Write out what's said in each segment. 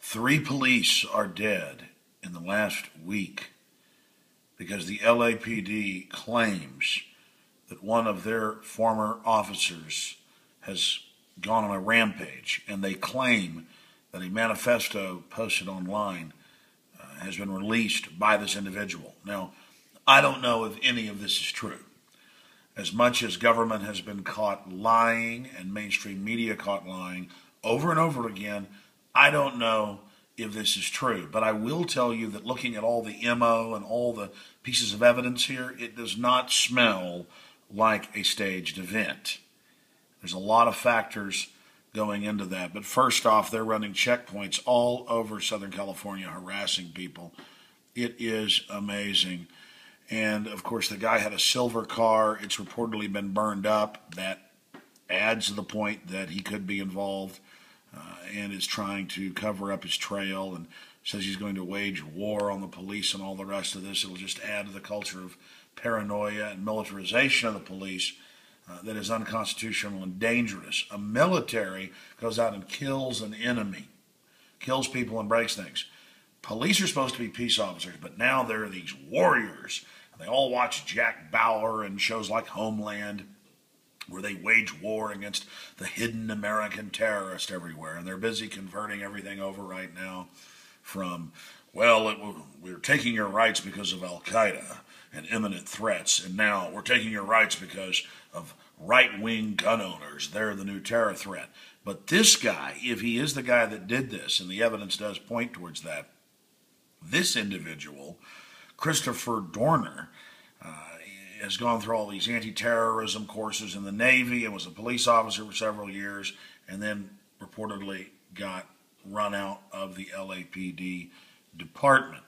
3 police are dead in the last week because the LAPD claims that one of their former officers has gone on a rampage, and they claim that a manifesto posted online has been released by this individual. Now, I don't know if any of this is true. As much as government has been caught lying and mainstream media caught lying over and over again, I don't know if this is true. But I will tell you that looking at all the MO and all the pieces of evidence here, it does not smell like a staged event. There's a lot of factors going into that. But first off, they're running checkpoints all over Southern California, harassing people. It is amazing. And, of course, the guy had a silver car. It's reportedly been burned up. That adds to the point that he could be involved and is trying to cover up his trail and says he's going to wage war on the police and all the rest of this. It'll just add to the culture of paranoia and militarization of the police that is unconstitutional and dangerous. A military goes out and kills an enemy, kills people and breaks things. Police are supposed to be peace officers, but now they're these warriors. They all watch Jack Bauer and shows like Homeland, where they wage war against the hidden American terrorist everywhere. And they're busy converting everything over right now from, well, we're taking your rights because of Al-Qaeda and imminent threats, and now we're taking your rights because of right-wing gun owners. They're the new terror threat. But this guy, if he is the guy that did this, and the evidence does point towards that, this individual, Christopher Dorner, has gone through all these anti-terrorism courses in the Navy and was a police officer for several years, and then reportedly got run out of the LAPD department,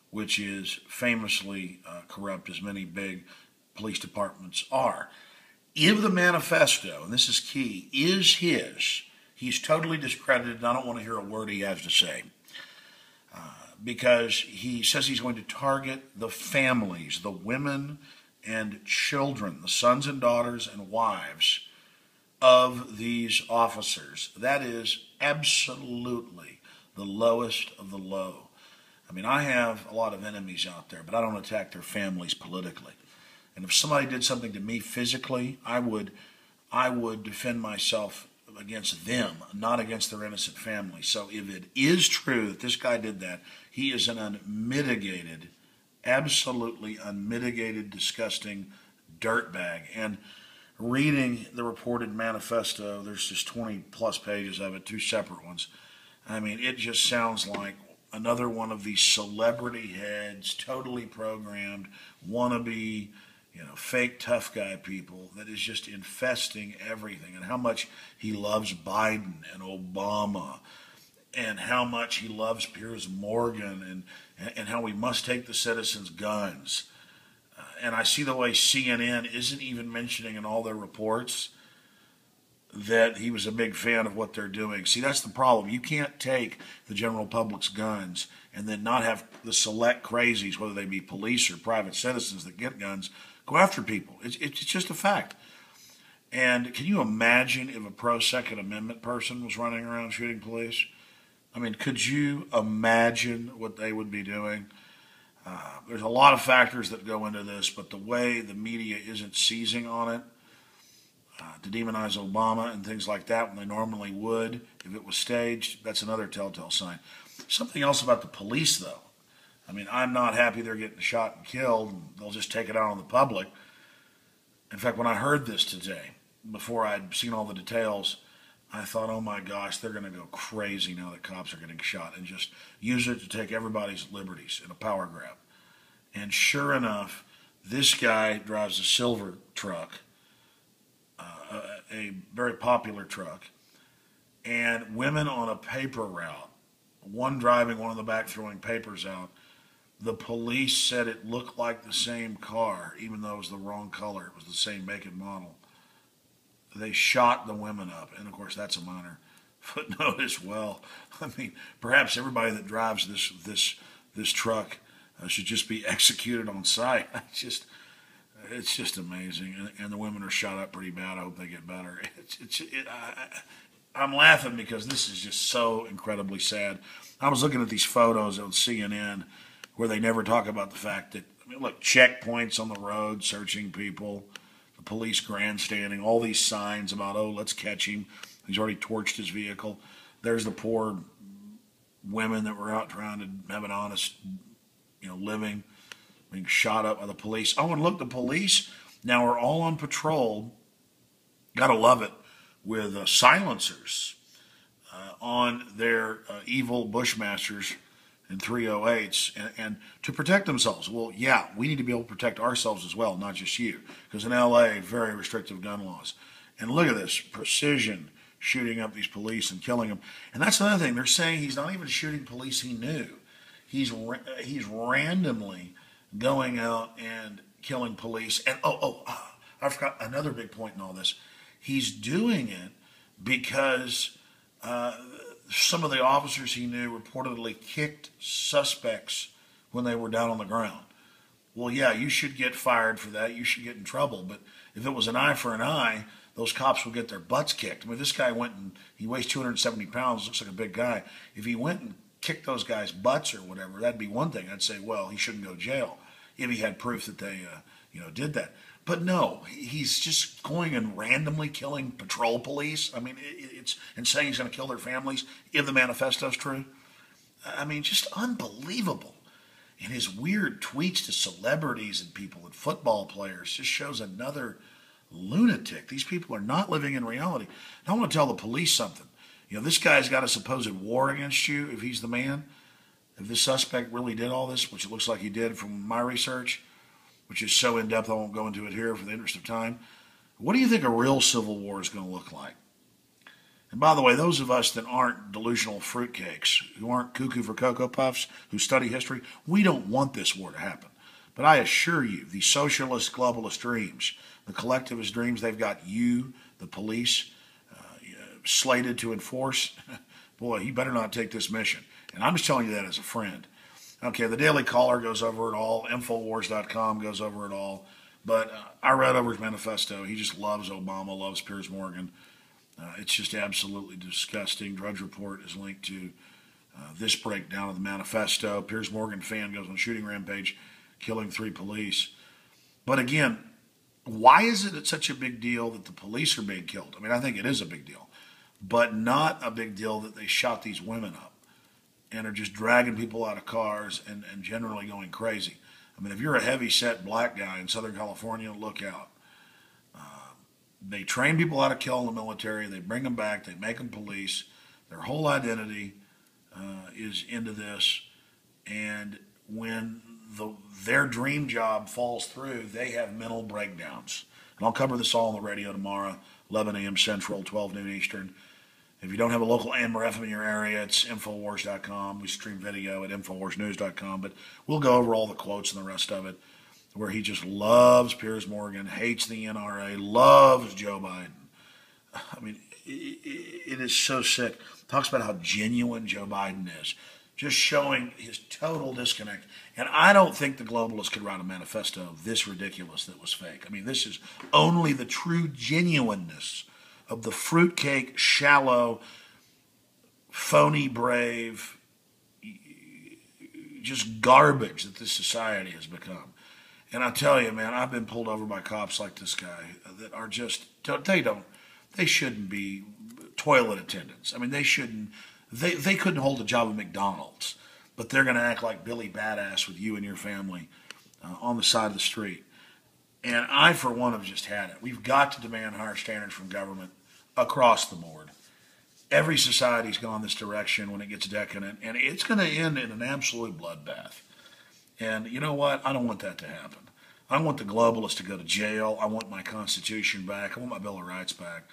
which is famously corrupt, as many big police departments are. If the manifesto, and this is key, is his, he's totally discredited, and I don't want to hear a word he has to say. Because he says he's going to target the families, the women and children, the sons and daughters and wives of these officers. That is absolutely the lowest of the low. I mean, I have a lot of enemies out there, but I don't attack their families politically. And if somebody did something to me physically, I would defend myself against them, not against their innocent family. So if it is true that this guy did that, he is an unmitigated, absolutely unmitigated, disgusting dirtbag. And reading the reported manifesto, there's just 20 plus pages of it, 2 separate ones. I mean, it just sounds like another one of these celebrity heads, totally programmed, wannabe, fake tough guy people that is just infesting everything, and how much he loves Biden and Obama, and how much he loves Piers Morgan, and how we must take the citizens' guns. And I see the way CNN isn't even mentioning in all their reports that he was a big fan of what they're doing. See, that's the problem. You can't take the general public's guns and then not have the select crazies, whether they be police or private citizens that get guns, go after people. It's just a fact. And can you imagine if a pro-Second Amendment person was running around shooting police? I mean, could you imagine what they would be doing? There's a lot of factors that go into this, but the way the media isn't seizing on it to demonize Obama and things like that when they normally would, if it was staged, that's another telltale sign. Something else about the police, though. I mean, I'm not happy they're getting shot and killed, and they'll just take it out on the public. In fact, when I heard this today, before I'd seen all the details, I thought, oh my gosh, they're going to go crazy now that cops are getting shot and just use it to take everybody's liberties in a power grab. And sure enough, this guy drives a silver truck, a very popular truck, and women on a paper route, one driving, one in the back throwing papers out. The police said it looked like the same car, even though it was the wrong color. It was the same make and model. They shot the women up, and of course that's a minor footnote as well. I mean, perhaps everybody that drives this truck should just be executed on sight. It's just amazing, and the women are shot up pretty bad. I hope they get better. I'm laughing because this is just so incredibly sad. I was looking at these photos on CNN where they never talk about the fact that, I mean, look, checkpoints on the road, searching people, the police grandstanding, all these signs about, oh, let's catch him. He's already torched his vehicle. There's the poor women that were out trying to have an honest, living, being shot up by the police. Oh, and look, the police now are all on patrol. Gotta love it, with silencers on their evil Bushmasters and 308s and to protect themselves. Well, yeah, we need to be able to protect ourselves as well, not just you. Because in LA, very restrictive gun laws. And look at this precision, shooting up these police and killing them. And that's another thing. They're saying he's not even shooting police he knew. He's randomly going out and killing police. And I forgot another big point in all this. He's doing it because some of the officers he knew reportedly kicked suspects when they were down on the ground. Well, yeah, you should get fired for that. You should get in trouble. But if it was an eye for an eye, those cops would get their butts kicked. I mean, this guy went and he weighs 270 pounds, looks like a big guy. If he went and kicked those guys' butts or whatever, that'd be one thing. I'd say, well, he shouldn't go to jail if he had proof that they, did that. But no, he's just going and randomly killing patrol police. I mean, it's and saying he's going to kill their families if the manifesto's true. I mean, just unbelievable. And his weird tweets to celebrities and people and football players just shows another lunatic. These people are not living in reality. And I want to tell the police something. This guy's got a supposed war against you if he's the man. If this suspect really did all this, which it looks like he did from my research, which is so in-depth I won't go into it here for the interest of time. What do you think a real civil war is going to look like? And by the way, those of us that aren't delusional fruitcakes, who aren't cuckoo for Cocoa Puffs, who study history, we don't want this war to happen. But I assure you, the socialist, globalist dreams, the collectivist dreams they've got you, the police, slated to enforce, boy, you better not take this mission. And I'm just telling you that as a friend. Okay, the Daily Caller goes over it all. Infowars.com goes over it all. But I read over his manifesto. He just loves Obama, loves Piers Morgan. It's just absolutely disgusting. Drudge Report is linked to this breakdown of the manifesto. Piers Morgan fan goes on shooting rampage, killing 3 police. But again, why is it such a big deal that the police are being killed? I mean, I think it is a big deal. But not a big deal that they shot these women up and are just dragging people out of cars and generally going crazy. I mean, if you're a heavy-set black guy in Southern California, look out. They train people how to kill in the military. They bring them back. They make them police. Their whole identity is into this. And when their dream job falls through, they have mental breakdowns. And I'll cover this all on the radio tomorrow, 11 a.m. Central, 12 noon Eastern. If you don't have a local Amber FM in your area, it's Infowars.com. We stream video at InfoWarsNews.com. But we'll go over all the quotes and the rest of it, where he just loves Piers Morgan, hates the NRA, loves Joe Biden. I mean, it is so sick. Talks about how genuine Joe Biden is, just showing his total disconnect. And I don't think the globalists could write a manifesto this ridiculous that was fake. I mean, this is only the true genuineness of the fruitcake, shallow, phony, brave, just garbage that this society has become. And I tell you, man, I've been pulled over by cops like this guy that are just, they shouldn't be toilet attendants. I mean, they couldn't hold a job at McDonald's, but they're going to act like Billy Badass with you and your family on the side of the street. And I, for one, have just had it. We've got to demand higher standards from government across the board. Every society's gone this direction when it gets decadent, and it's going to end in an absolute bloodbath. And you know what? I don't want that to happen. I want the globalists to go to jail. I want my Constitution back. I want my Bill of Rights back.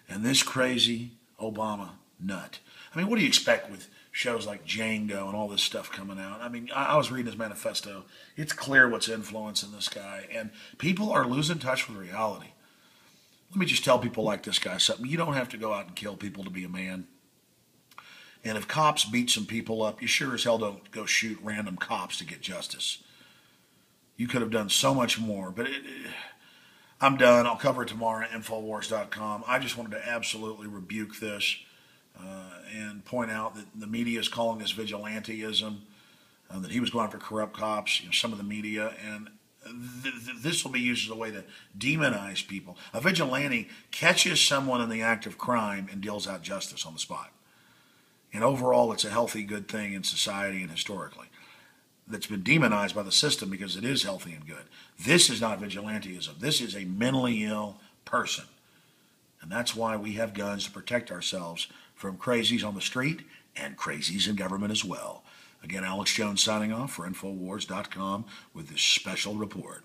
And this crazy Obama nut. I mean, what do you expect with shows like Django and all this stuff coming out? I mean, I was reading his manifesto. It's clear what's influencing this guy. And people are losing touch with reality. Let me just tell people like this guy something. You don't have to go out and kill people to be a man. And if cops beat some people up, you sure as hell don't go shoot random cops to get justice. You could have done so much more. But I'm done. I'll cover it tomorrow at Infowars.com. I just wanted to absolutely rebuke this. and point out that the media is calling this vigilanteism, that he was going after corrupt cops, some of the media, and this will be used as a way to demonize people. A vigilante catches someone in the act of crime and deals out justice on the spot. And overall, it's a healthy, good thing in society and historically. That's been demonized by the system because it is healthy and good. This is not vigilanteism. This is a mentally ill person. And that's why we have guns, to protect ourselves from crazies on the street and crazies in government as well. Again, Alex Jones signing off for Infowars.com with this special report.